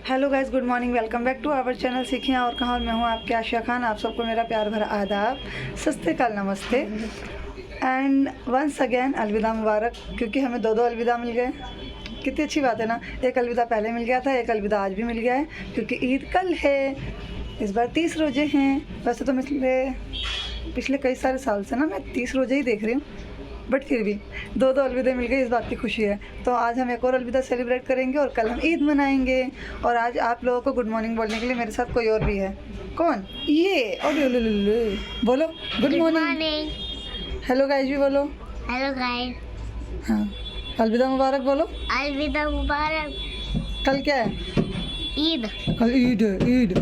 Hello guys, good morning, welcome back to our channel सीखिए और कहाँ। मैं हूँ आपके आशिया खान। आप सबको मेरा प्यार भरा आदाब, सत श्री अकाल, नमस्ते एंड वंस अगेन अलविदा मुबारक, क्योंकि हमें दो अलविदा मिल गए। कितनी अच्छी बात है ना। एक अलविदा पहले मिल गया था, एक अलविदा आज भी मिल गया है, क्योंकि ईद कल है। इस बार 30 रोजे हैं। वैसे तो पिछले कई सारे साल से ना मैं 30 रोजे ही देख रही हूँ, बट फिर भी दो अलविदे मिल गए, इस बात की खुशी है। तो आज हम एक और अलविदा सेलिब्रेट करेंगे और कल हम ईद मनाएंगे। और आज आप लोगों को गुड मॉर्निंग बोलने के लिए मेरे साथ कोई और भी है। कौन? ये। और बोलो गुड मॉर्निंग। हेलो गाइस भी बोलो। Hello guys. हाँ, अलविदा मुबारक बोलो। अलविदा मुबारक। कल क्या है? ईद। कल ईद है। ईद।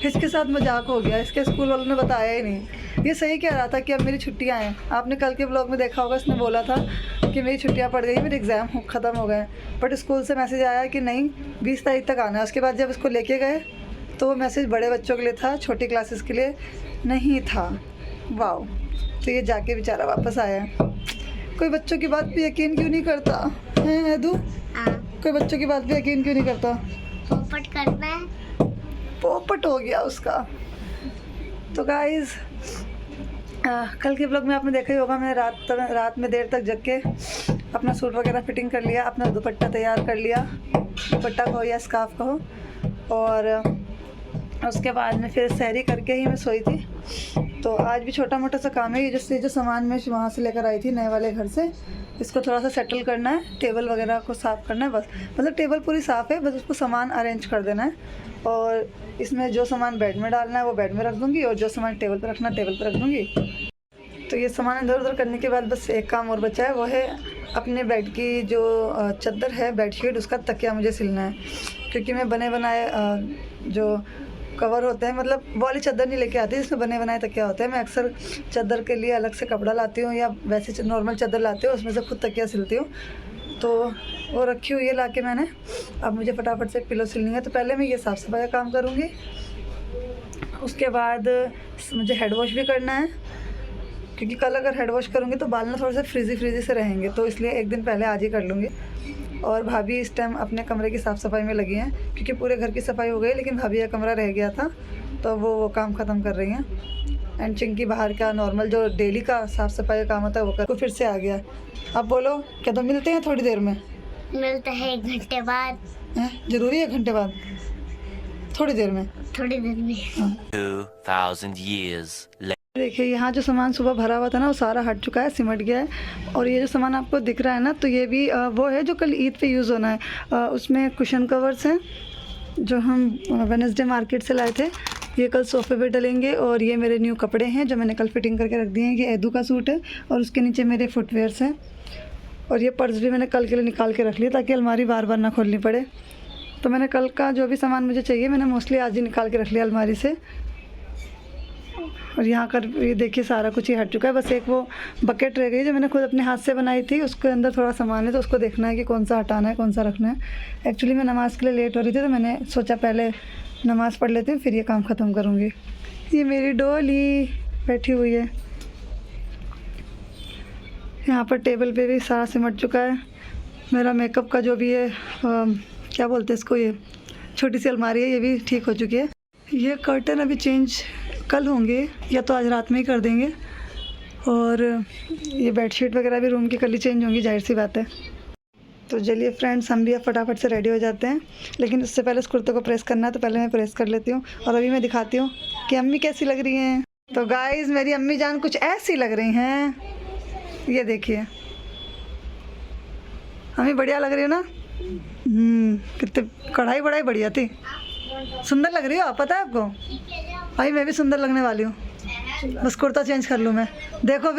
इसके साथ मजाक हो गया, इसके स्कूल वालों ने बताया ही नहीं। ये सही कह रहा था कि अब मेरी छुट्टियां हैं। आपने कल के ब्लॉग में देखा होगा, इसने बोला था कि मेरी छुट्टियां पड़ गई, मेरे एग्ज़ाम ख़त्म हो गए। बट स्कूल से मैसेज आया कि नहीं, 20 तारीख तक आना है। उसके बाद जब इसको लेके गए तो वो मैसेज बड़े बच्चों के लिए था, छोटी क्लासेस के लिए नहीं था। वाह। तो ये जाके बेचारा वापस आया। कोई बच्चों की बात पे यकीन क्यों नहीं करता है एदू? कोई बच्चों की बात पे यकीन क्यों नहीं करता? पोपट करना है। पोपट हो गया उसका। तो गाइस, कल के ब्लॉग में आपने देखा ही होगा, मैंने रात में देर तक जग के अपना सूट वगैरह फिटिंग कर लिया, अपना दुपट्टा तैयार कर लिया। दुपट्टा कहो या स्कार्फ कहो। और उसके बाद में फिर सहरी करके ही मैं सोई थी। तो आज भी छोटा मोटा सा काम है। ये जो सामान मैं वहाँ से लेकर आई थी नए वाले घर से, इसको थोड़ा सा सेटल करना है, टेबल वगैरह को साफ़ करना है बस। मतलब टेबल पूरी साफ़ है, बस उसको सामान अरेंज कर देना है। और इसमें जो सामान बेड में डालना है वो बेड में रख दूँगी, और जो सामान टेबल पर रखना टेबल पर रख दूँगी। तो ये सामान इधर उधर करने के बाद बस एक काम और बचा है, वो है अपने बेड की जो चादर है, बेडशीट, उसका तकिया मुझे सिलना है। क्योंकि मैं बने बनाए जो कवर होते हैं, मतलब वो वाली चादर नहीं लेके आती जिसमें बने बनाए तकिया होते हैं। मैं अक्सर चादर के लिए अलग से कपड़ा लाती हूँ, या वैसे नॉर्मल चादर लाती हूँ, उसमें से खुद तकिया सिलती हूँ। तो वो रखी हुई है लाके मैंने। अब मुझे फटाफट से पिलो सिलनी है, तो पहले मैं ये साफ़ सफाई का काम करूँगी। उसके बाद मुझे हेड वॉश भी करना है, क्योंकि कल अगर हेड वॉश करूँगी तो बाल ना थोड़े से फ्रीजी से रहेंगे, तो इसलिए एक दिन पहले आज ही कर लूँगी। और भाभी इस टाइम अपने कमरे की साफ़ सफाई में लगी हैं, क्योंकि पूरे घर की सफाई हो गई, लेकिन भाभी का कमरा रह गया था, तो वो काम ख़त्म कर रही हैं। एंड चिंकी बाहर का नॉर्मल जो डेली का साफ़ सफाई का काम होता है वो कर फिर से आ गया। अब बोलो, क्या तो मिलते हैं थोड़ी देर में? मिलता है 1 घंटे बाद। ज़रूरी है 1 घंटे बाद? थोड़ी देर में? थोड़ी देर में। 2000 years later. देखिए, यहाँ जो सामान सुबह भरा हुआ था ना, वो सारा हट चुका है, सिमट गया है। और ये जो सामान आपको दिख रहा है ना, तो ये भी वो है जो कल ईद पे यूज़ होना है। उसमें कुशन कवर्स हैं जो हम वेडनेसडे मार्केट से लाए थे, ये कल सोफ़े पे डलेंगे। और ये मेरे न्यू कपड़े हैं जो मैंने कल फिटिंग करके रख दिए हैं। ये एदू का सूट है और उसके नीचे मेरे फुटवेयर्स हैं। और ये पर्स भी मैंने कल के लिए निकाल के रख लिया, ताकि अलमारी बार बार ना खोलनी पड़े। तो मैंने कल का जो भी सामान मुझे चाहिए, मैंने मोस्टली आज ही निकाल के रख लिया अलमारी से। और यहाँ कर ये देखिए, सारा कुछ ही हट चुका है। बस एक वो बकेट रह गई जो मैंने खुद अपने हाथ से बनाई थी, उसके अंदर थोड़ा सामान है, तो उसको देखना है कि कौन सा हटाना है, कौन सा रखना है। एक्चुअली मैं नमाज़ के लिए लेट हो रही थी, तो मैंने सोचा पहले नमाज़ पढ़ लेती हूँ, फिर ये काम ख़त्म करूँगी। ये मेरी डोली बैठी हुई है। यहाँ पर टेबल पे भी सारा सिमट चुका है। मेरा मेकअप का जो भी है, क्या बोलते हैं इसको, ये छोटी सी अलमारी है, ये भी ठीक हो चुकी है। ये कर्टन अभी चेंज कल होंगे, या तो आज रात में ही कर देंगे। और ये बेडशीट वगैरह भी रूम की कल ही चेंज होंगी, जाहिर सी बात है। तो चलिए फ्रेंड्स, हम भी अब फटाफट से रेडी हो जाते हैं। लेकिन उससे पहले इस कुर्ते को प्रेस करना है, तो पहले मैं प्रेस कर लेती हूँ। और अभी मैं दिखाती हूँ कि अम्मी कैसी लग रही हैं। तो गाइस, मेरी अम्मी जान कुछ ऐसी लग रही हैं, ये देखिए। अम्मी बढ़िया लग रही हो ना? कितनी कढ़ाई बढ़ाई बढ़िया थी, सुंदर लग रही हो। पता है आपको, भाई मैं भी सुंदर लगने वाली हूँ, बस कुर्ता चेंज कर लूँ मैं। देखो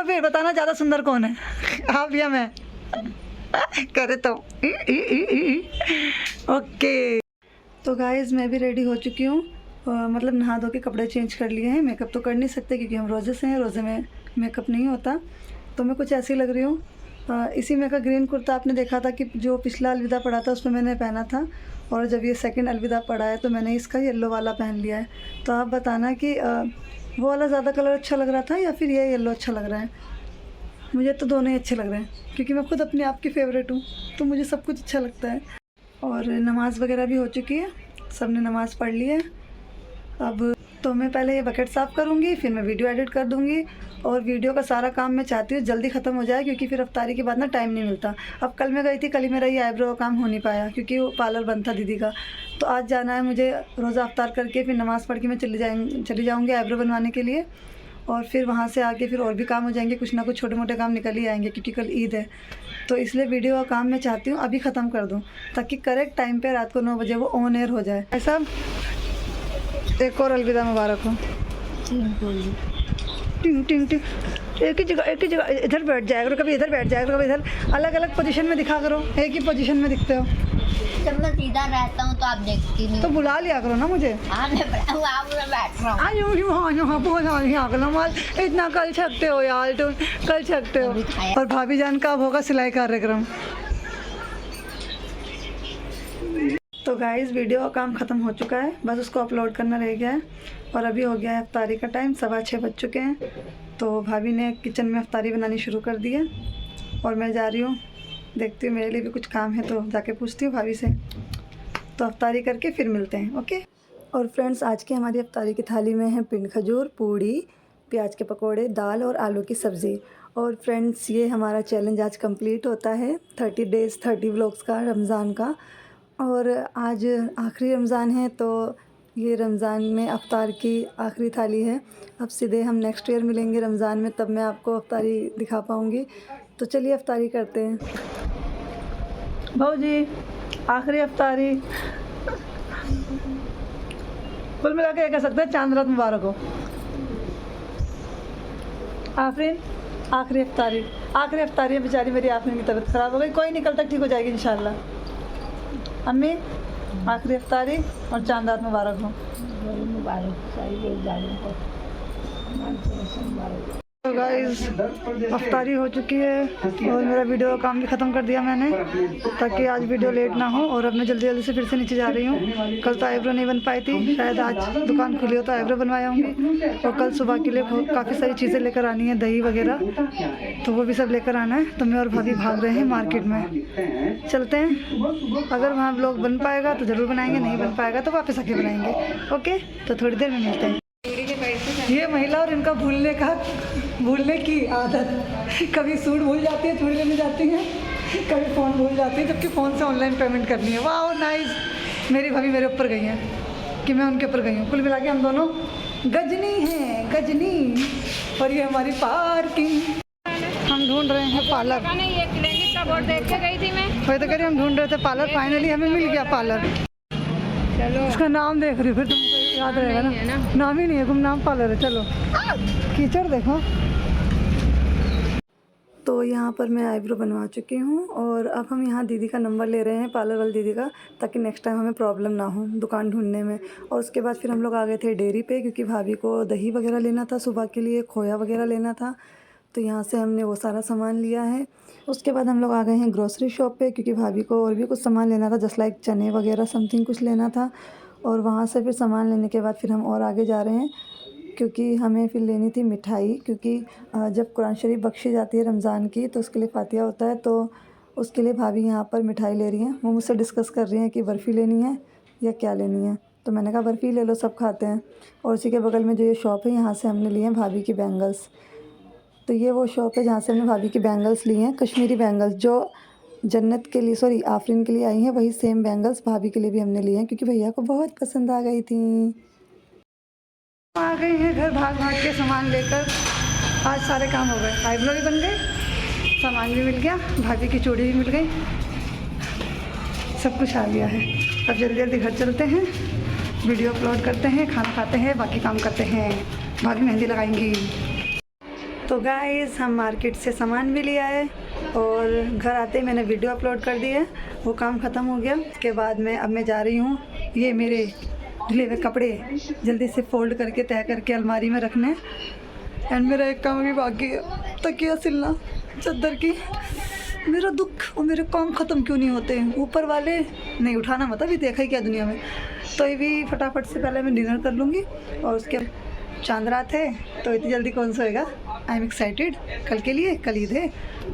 फिर बताना ज़्यादा सुंदर कौन है, आप या मैं? करे तो ओके। तो गाइस, मैं भी रेडी हो चुकी हूँ, मतलब नहा धो के कपड़े चेंज कर लिए हैं। मेकअप तो कर नहीं सकते क्योंकि हम रोज़े से हैं, रोज़े में मेकअप नहीं होता। तो मैं कुछ ऐसी लग रही हूँ। इसी में का ग्रीन कुर्ता आपने देखा था कि जो पिछला अलविदा पड़ा था उसमें मैंने पहना था, और जब ये सेकंड अलविदा पड़ा है तो मैंने इसका येलो वाला पहन लिया है। तो आप बताना कि वो वाला ज़्यादा कलर अच्छा लग रहा था या फिर ये येलो अच्छा लग रहा है। मुझे तो दोनों ही अच्छे लग रहे हैं, क्योंकि मैं खुद अपने आप की फेवरेट हूँ, तो मुझे सब कुछ अच्छा लगता है। और नमाज़ वगैरह भी हो चुकी है, सब ने नमाज़ पढ़ ली है। अब तो मैं पहले ये बकेट साफ़ करूँगी, फिर मैं वीडियो एडिट कर दूँगी। और वीडियो का सारा काम मैं चाहती हूँ जल्दी ख़त्म हो जाए, क्योंकि फिर इफ्तारी के बाद ना टाइम नहीं मिलता। अब कल मैं गई थी, कल ही मेरा ये आईब्रो का काम हो नहीं पाया क्योंकि वो पार्लर बंद था दीदी का। तो आज जाना है मुझे, रोज़ा इफ्तार करके फिर नमाज़ पढ़ के मैं चली जाऊँगी आईब्रो बनवाने के लिए। और फिर वहाँ से आके फिर और भी काम हो जाएंगे, कुछ ना कुछ छोटे मोटे काम निकल ही आएंगे क्योंकि कल ईद है। तो इसलिए वीडियो का काम मैं चाहती हूँ अभी ख़त्म कर दूँ, ताकि करेक्ट टाइम पे रात को 9 बजे वो ऑन एयर हो जाए। ऐसा एक और अलविदा मुबारक हो। टिंग टिंग टिंग, एक ही जगह इधर बैठ जाया करो, कभी इधर बैठ जाया करो, कभी इधर, अलग अलग पोजीशन में दिखा करो, एक ही पोजीशन में दिखते हो। जब मैं सीधा रहता हूँ तो आप देखती नहीं तो बुला लिया करो ना मुझे। हाँ मैं बैठ रहा हूँ। इतना कल सकते हो यार तुम, कल सकते हो। और भाभी जान का अब होगा सिलाई कार्यक्रम। तो गाइस वीडियो का काम ख़त्म हो चुका है, बस उसको अपलोड करना रह गया है। और अभी हो गया है इफ्तारी का टाइम, 6:15 बज चुके हैं। तो भाभी ने किचन में इफ्तारी बनानी शुरू कर दी है और मैं जा रही हूँ, देखती हूँ मेरे लिए भी कुछ काम है तो जाके पूछती हूँ भाभी से। तो इफ्तारी करके फिर मिलते हैं, ओके। और फ्रेंड्स, आज की हमारी इफ्तारी की थाली में है पिंड खजूर, पूड़ी, प्याज के पकोड़े, दाल और आलू की सब्ज़ी। और फ्रेंड्स, ये हमारा चैलेंज आज कंप्लीट होता है, 30 डेज़ 30 व्लॉग्स का, रमज़ान का। और आज आखिरी रमज़ान है, तो ये रमज़ान में इफ्तार की आखिरी थाली है। अब सीधे हम नेक्स्ट ईयर मिलेंगे रमज़ान में, तब मैं आपको इफ्तारी दिखा पाऊँगी। तो चलिए इफ्तारी करते हैं। भाऊजी, आखिरी इफ्तारी, कुल मिला के ये कह सकते हैं चांद रात मुबारक हो। आफरीन, आखिरी इफ्तारी है बेचारी मेरी आफरीन की तबीयत ख़राब हो गई, कोई नहीं, कल तक ठीक हो जाएगी इंशाल्लाह। अम्मी, आखिरी इफ्तारी और चांद रात मुबारक हो। तो गाइस, इफ्तारी हो चुकी है और मेरा वीडियो का काम भी ख़त्म कर दिया मैंने, ताकि आज वीडियो लेट ना हो। और अब मैं जल्दी से फिर से नीचे जा रही हूँ। कल तो आईब्रो नहीं बन पाई थी, शायद आज दुकान खुली हो तो आईब्रो बनवाया होंगी। और कल सुबह के लिए काफ़ी सारी चीज़ें लेकर आनी है, दही वगैरह, तो वो भी सब लेकर आना है। तो मैं और भाभी भाग रहे हैं मार्केट में, चलते हैं। अगर वहाँ व्लॉग बन पाएगा तो ज़रूर बनाएंगे, नहीं बन पाएगा तो वापस आके बनाएंगे, ओके। तो थोड़ी देर में मिलते हैं। ये महिला और इनका भूलने की आदत, कभी सूट भूल जाती है, चूड़ी लेने जाती हैं, कभी फ़ोन भूल जाती है, जबकि फ़ोन से ऑनलाइन पेमेंट करनी है। वाह नाइस, मेरी भाभी मेरे ऊपर गई हैं कि मैं उनके ऊपर गई हूँ। कुल मिला के हम दोनों गजनी हैं, गजनी। और ये हमारी पार्किंग। हम ढूंढ रहे हैं पार्लर, देख के गई थी मैं, वही तो कह रही, हम ढूंढ रहे थे पार्लर, फाइनली हमें मिल गया पार्लर। चलो उसका नाम देख रही, फिर तुमको याद रहेगा ना, नाम ही नहीं है, गुमनाम पार्लर है। चलो, कीचड़ देखो। तो यहाँ पर मैं आईब्रो बनवा चुकी हूँ और अब हम यहाँ दीदी का नंबर ले रहे हैं, पार्लर वाली दीदी का, ताकि नेक्स्ट टाइम हमें प्रॉब्लम ना हो दुकान ढूंढने में। और उसके बाद फिर हम लोग आ गए थे डेयरी पे, क्योंकि भाभी को दही वगैरह लेना था सुबह के लिए, खोया वगैरह लेना था। तो यहाँ से हमने वो सारा सामान लिया है। उसके बाद हम लोग आ गए हैं ग्रोसरी शॉप पे, क्योंकि भाभी को और भी कुछ सामान लेना था, जस्ट लाइक चने वगैरह समथिंग कुछ लेना था। और वहाँ से फिर सामान लेने के बाद फिर हम और आगे जा रहे हैं, क्योंकि हमें फिर लेनी थी मिठाई, क्योंकि जब कुरान शरीफ बख्शी जाती है रमज़ान की तो उसके लिए फातिहा होता है। तो उसके लिए भाभी यहाँ पर मिठाई ले रही हैं। वो मुझसे डिस्कस कर रही हैं कि बर्फ़ी लेनी है या क्या लेनी है। तो मैंने कहा बर्फ़ी ले लो, सब खाते हैं। और उसी के बगल में जो ये शॉप है, यहाँ से हमने लिए हैं भाभी की बैंगल्स। तो ये वो शॉप है जहाँ से हमने भाभी की बैंगल्स ली हैं, कश्मीरी बैंगल्स, जो जन्नत के लिए, सॉरी आफरीन के लिए आई हैं, वही सेम बैंगल्स भाभी के लिए भी हमने लिए हैं, क्योंकि भैया को बहुत पसंद आ गई थी। आ गए हैं घर भाग के सामान लेकर। आज सारे काम हो गए, आईब्रो भी बन गए, सामान भी मिल गया, भाभी की चूड़ी भी मिल गई, सब कुछ आ गया है। अब जल्दी जल्दी घर चलते हैं, वीडियो अपलोड करते हैं, खाना खाते हैं, बाकी काम करते हैं। भाभी मेहंदी लगाएंगी। तो गाइस, हम मार्केट से सामान भी ले आए और घर आते ही मैंने वीडियो अपलोड कर दी है, वो काम ख़त्म हो गया। उसके बाद अब मैं जा रही हूँ ये मेरे धुले हुए कपड़े जल्दी से फोल्ड करके तय करके अलमारी में रखने। एंड मेरा एक काम भी बाकी है, तकिया सिलना चादर की। मेरा दुख और मेरे काम ख़त्म क्यों नहीं होते, ऊपर वाले नहीं उठाना, मतलब ये देखा ही क्या दुनिया में। तो ये भी फटाफट से पहले मैं डिनर कर लूँगी और उसके चांद रात है तो इतनी जल्दी कौन सोएगा। आई एम एक्साइटेड कल के लिए, कल ईद है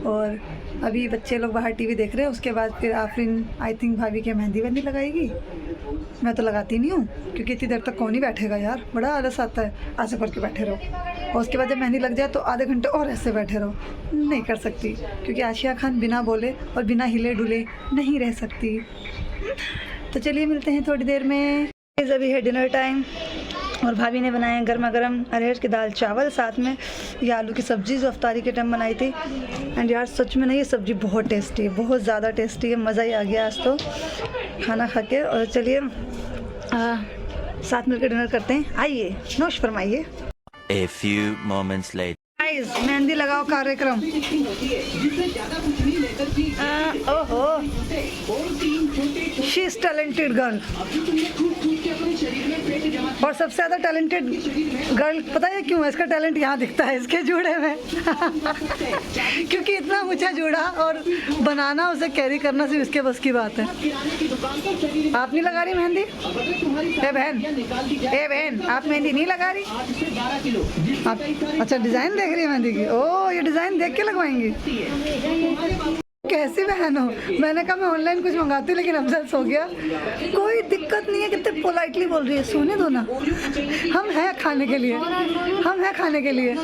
और अभी बच्चे लोग बाहर टीवी देख रहे हैं, उसके बाद फिर आफरीन आई थिंक भाभी के मेहंदी वेहंदी लगाएगी। मैं तो लगाती नहीं हूँ क्योंकि इतनी देर तक कौन ही बैठेगा यार, बड़ा आलस आता है, ऐसे करके बैठे रहो। और उसके बाद जब मेहंदी लग जाए तो आधे घंटे और ऐसे बैठे रहो, नहीं कर सकती क्योंकि आशिया खान बिना बोले और बिना हिले डुले नहीं रह सकती। तो चलिए मिलते हैं थोड़ी देर में। अभी है डिनर टाइम और भाभी ने बनाए गर्मा गर्म अरहर की दाल चावल, साथ में ये आलू की सब्ज़ी जो अफ्तारी के टाइम बनाई थी। एंड यार सच में ना ये सब्ज़ी बहुत टेस्टी है, बहुत ज़्यादा टेस्टी है, मज़ा ही आ गया आज तो खाना खा के। और चलिए साथ मिलकर डिनर करते हैं, आइए नोश फरमाइए। A few moments later. Guys mehndi लगाओ कार्यक्रम। ओहो शी इज टैलेंटेड गर्ल, और सबसे ज़्यादा टैलेंटेड गर्ल पता है क्यों है? इसका टैलेंट यहाँ दिखता है इसके जूड़े में क्योंकि इतना ऊंचा जूड़ा और बनाना उसे कैरी करना सिर्फ इसके बस की बात है। आप नहीं लगा रही मेहंदी? ए बहन आप मेहंदी नहीं लगा रही? आप अच्छा डिज़ाइन देख रही है मेहंदी की? ओ ये डिज़ाइन देख के लगवाएंगी? कैसी बहन हो? मैंने कहा मैं ऑनलाइन कुछ मंगाती लेकिन अफजल सो गया। कोई दिक्कत नहीं है, कितने पोलाइटली बोल रही है, सोने दो ना, हम हैं खाने के लिए, हम हैं खाने के लिए।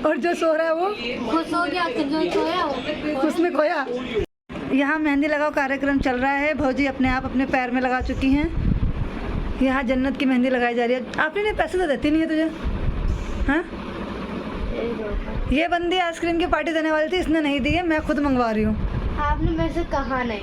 और जो सो रहा है वो सो गया, उसमें खोया। यहाँ मेहंदी लगाओ कार्यक्रम चल रहा है, भौजी अपने आप अपने पैर में लगा चुकी हैं। यहाँ जन्नत की मेहंदी लगाई जा रही है। आपने पैसे तो देती नहीं है तुझे? हाँ ये बंदी आइसक्रीम की पार्टी देने वाली थी, इसने नहीं दी है, मैं खुद मंगवा रही हूँ। आपने मेरे से कहा नहीं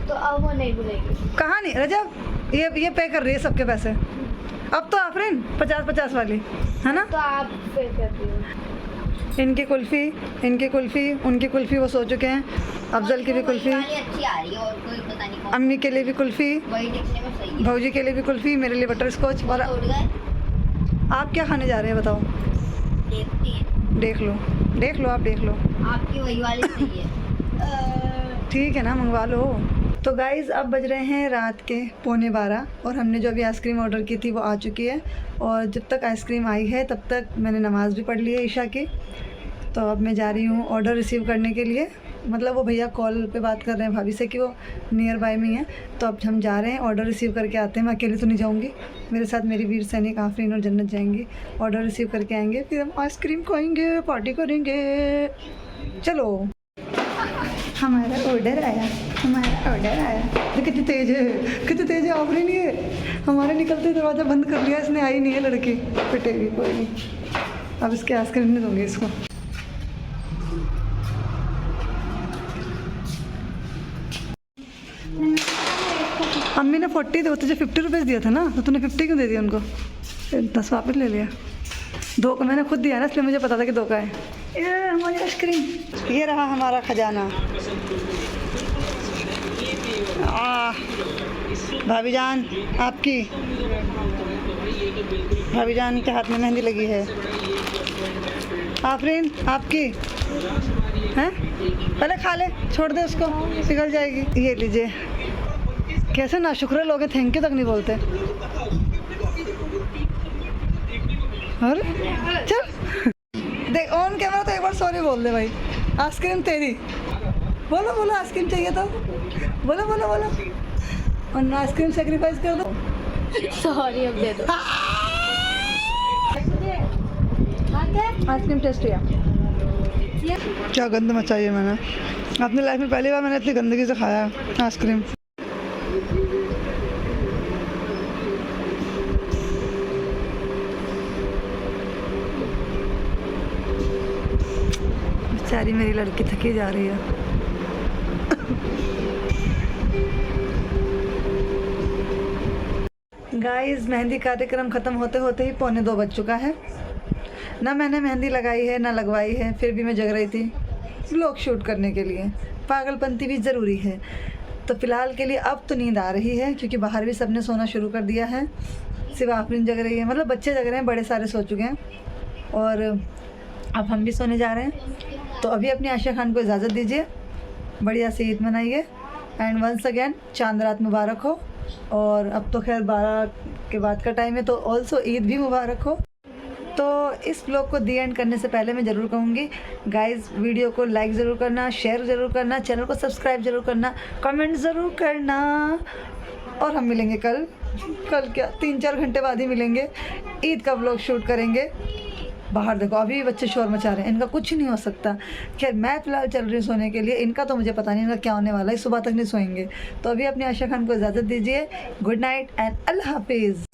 तो अब वो नहीं बुलेगी। कहा नहीं रजब, ये पे कर रही है सबके पैसे। अब तो आफरीन 50-50 वाली है ना? तो आप पे कर दियो। इनकी कुल्फ़ी, उनकी कुल्फ़ी वो सो चुके हैं। अफजल की भी कुल्फ़ी, अच्छी आ रही है और कोई पता नहीं कौन। अम्मी के लिए भी कुल्फ़ी, वही दिखने में सही है। भौजी के लिए भी कुल्फ़ी, मेरे लिए बटर स्कॉच। और उड़ गए। आप क्या खाने जा रहे हैं बताओ? देखती है, देख लो आप देख लो। आपकी वही वाली सही है। ठीक है ना, मंगवा लो। तो गाइज़ अब बज रहे हैं रात के 11:15 और हमने जो अभी आइसक्रीम ऑर्डर की थी वो आ चुकी है। और जब तक आइसक्रीम आई है तब तक मैंने नमाज़ भी पढ़ ली है ईशा की। तो अब मैं जा रही हूँ ऑर्डर रिसीव करने के लिए। मतलब वो भैया कॉल पे बात कर रहे हैं भाभी से कि वो नियर बाय में ही है। तो अब हम जा रहे हैं, ऑर्डर रिसीव करके आते हैं। मैं अकेले तो नहीं जाऊँगी, मेरे साथ मेरी वीर सैनिक आफरीन और जन्नत जाएंगी। ऑर्डर रिसीव करके आएंगे, फिर हम आइसक्रीम खाएंगे, पार्टी करेंगे। चलो हमारा ऑर्डर आया। तो कितनी तेज़ है आफरीन, ये हमारे निकलते दरवाज़ा बंद कर लिया इसने। आई नहीं है लड़की, पिटेगी कोई नहीं। अब इसके आइसक्रीम नहीं दूँगी इसको। अम्मी ने 40 दे, तुझे 50 रुपीज़ दिया था ना, तो तूने 50 क्यों दे दिया उनको? 10 वापस ले लिया। 2 का मैंने खुद दिया ना, इसलिए मुझे पता था कि 2 का है। ये हमारी आइसक्रीम, ये रहा हमारा खजाना। भाभी जान आपकी, भाभी जान के हाथ में मेहंदी लगी है। आफरीन आपकी हैं? पहले खा ले, छोड़ दे उसको, पिघल जाएगी। ये लीजिए। कैसे नाशुक्र लोग हैं, थैंक यू तक नहीं बोलते। अरे चल देख ऑन कैमरा तो एक बार सॉरी बोल दे भाई। आइसक्रीम तेरी, बोलो आइसक्रीम चाहिए तो बोलो। और ना आइसक्रीम सेक्रीफाइस कर दो। सॉरी अब दे दो। आइसक्रीम टेस्ट किया, क्या गंद मचाई है मैंने अपनी लाइफ में। पहली बार मैंने इतनी गंदगी से खाया आइसक्रीम। बेचारी मेरी लड़की थकी जा रही है। गाइस मेहंदी कार्यक्रम ख़त्म होते होते ही 1:45 बज चुका है। ना मैंने मेहंदी लगाई है ना लगवाई है, फिर भी मैं जग रही थी व्लॉग शूट करने के लिए। पागलपंती भी ज़रूरी है। तो फ़िलहाल के लिए अब तो नींद आ रही है क्योंकि बाहर भी सबने सोना शुरू कर दिया है, सिर्फ आफरीन जग रही है। मतलब बच्चे जग रहे हैं, बड़े सारे सो चुके हैं और अब हम भी सोने जा रहे हैं। तो अभी अपनी आशिया खान को इजाज़त दीजिए, बढ़िया से ईद मनाइए। एंड वंस अगेन चांद रात मुबारक हो। और अब तो खैर 12 के बाद का टाइम है, तो ऑल्सो ईद भी मुबारक हो। तो इस ब्लॉग को दी एंड करने से पहले मैं ज़रूर कहूँगी गाइज़, वीडियो को लाइक ज़रूर करना, शेयर ज़रूर करना, चैनल को सब्सक्राइब ज़रूर करना, कमेंट ज़रूर करना। और हम मिलेंगे कल क्या 3-4 घंटे बाद ही मिलेंगे। ईद का व्लॉग शूट करेंगे। बाहर देखो अभी भी बच्चे शोर मचा रहे हैं, इनका कुछ नहीं हो सकता। खैर मैं फ़िलहाल चल रही हूँ सोने के लिए, इनका तो मुझे पता नहीं इनका क्या होने वाला है, सुबह तक नहीं सोएंगे। तो अभी अपनी आशा खान को इजाज़त दीजिए। गुड नाइट एंड अल्लाह हाफिज़।